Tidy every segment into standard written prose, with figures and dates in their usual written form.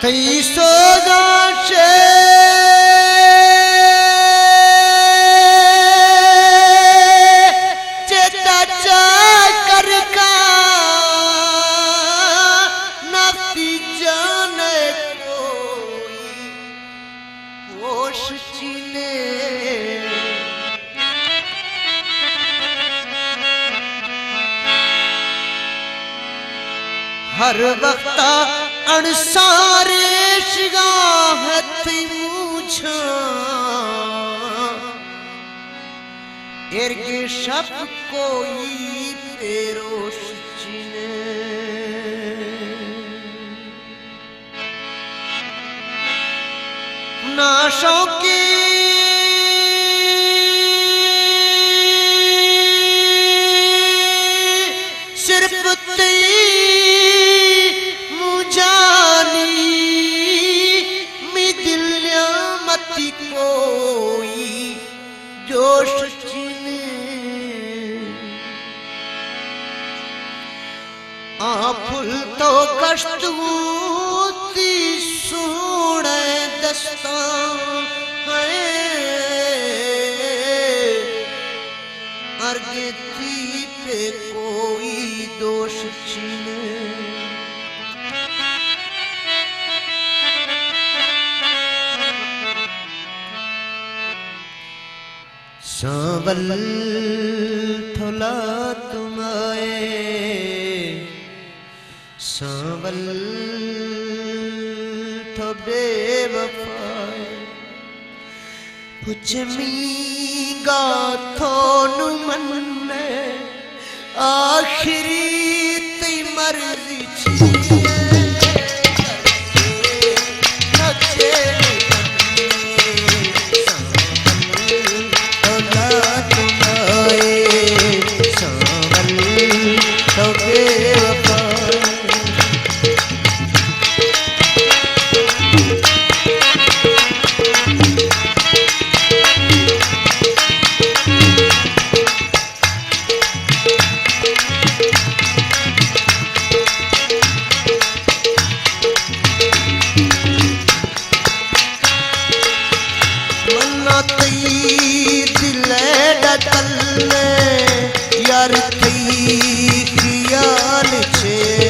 थई सोगाशे चेता कर का नफी जाने कोई होश चीने हर वक्त अनसारे शिगाहत मुझा एरगे शब कोई पेरोश चिने नाशों की सिर्फ कोई जोश चिने फुल तो कश्तूती सोने दस्ता है अर्गे थी पे कोई दोष चिने सांवल थोला तुम्हारे सांवल थो बेवफाए पुछमी गाथो नुमन आखिरी ती मर्जी यार थई ख्याल छे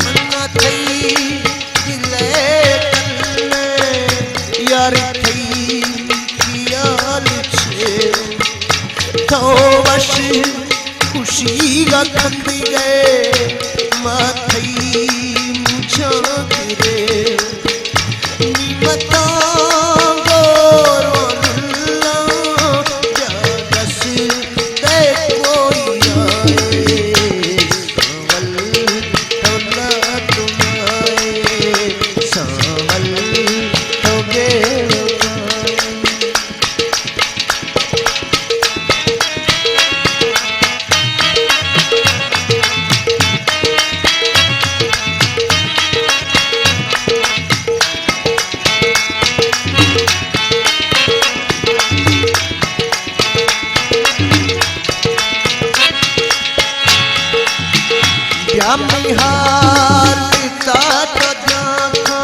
मन्ना थई दिले यार थई ख्याल छे तो बस खुशी का खंद गए मां थई मुझा गिरे बता हाल तो देखा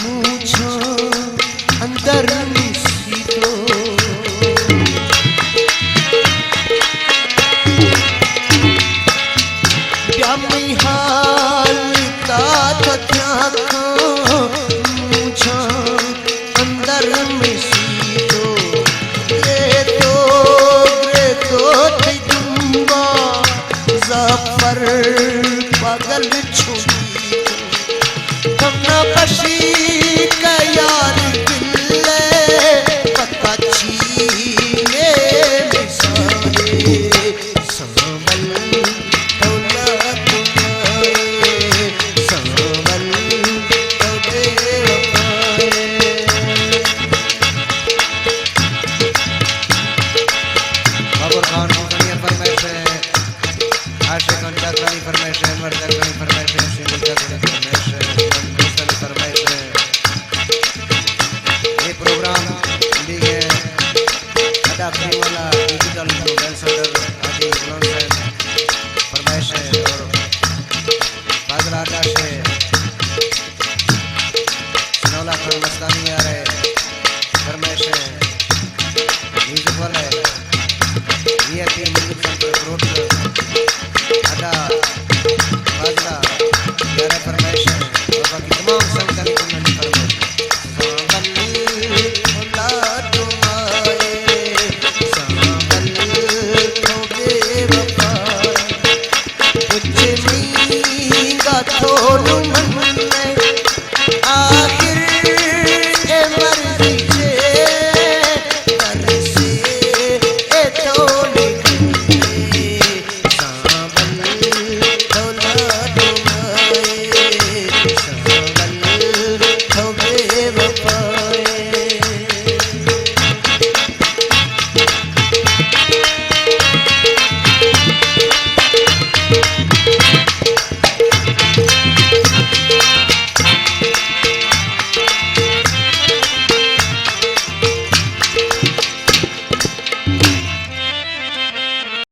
मुझो अंदर सीधो हाल तो देखा मुझो अंदर में सीधो ये तो दुम्बा पर पागल छुई थमना पशी का यार दिले पता छीने मिसाले सांवल तौला तुम्हारे सांवल तौले बाबर खान मुसलिम फरमाइश है आशिक अंतररानी फरमाइश है मर्दरानी फरमाइश है सिंगल फरमाइश है मुसल फरमाइश है ये प्रोग्राम लिए अदा